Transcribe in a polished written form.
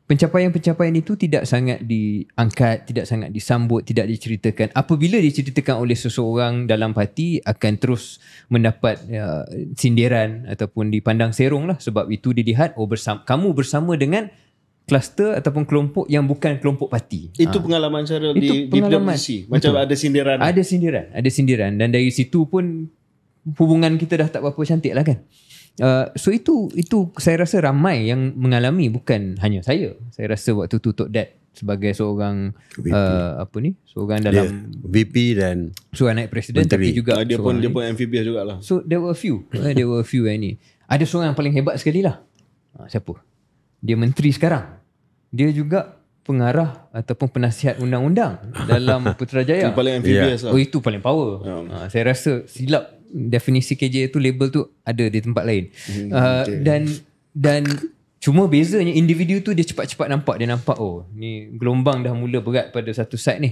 pencapaian-pencapaian itu tidak sangat diangkat, tidak sangat disambut, tidak diceritakan. Apabila diceritakan oleh seseorang dalam parti, akan terus mendapat sindiran ataupun dipandang serong lah. Sebab itu dilihat, kamu bersama dengan kluster ataupun kelompok yang bukan kelompok parti. Itu pengalaman cara di PWC. Macam betul. Ada sindiran. Dan dari situ pun hubungan kita dah tak berapa cantik lah kan. So itu saya rasa ramai yang mengalami, bukan hanya saya. Saya rasa waktu tu Tok Dad sebagai seorang seorang dalam VP dan seorang naik presiden menteri. Tapi juga dia pun amphibious jugalah. So there were a few yang ni. Ada seorang yang paling hebat sekali lah. Siapa? Dia menteri sekarang. Dia juga pengarah ataupun penasihat undang-undang dalam Putrajaya. Itu paling amphibious lah. Itu paling power. Saya rasa silap definisi KJ tu, label tu ada di tempat lain. Dan cuma bezanya individu tu dia cepat-cepat nampak. Dia nampak ni gelombang dah mula berat pada satu side ni.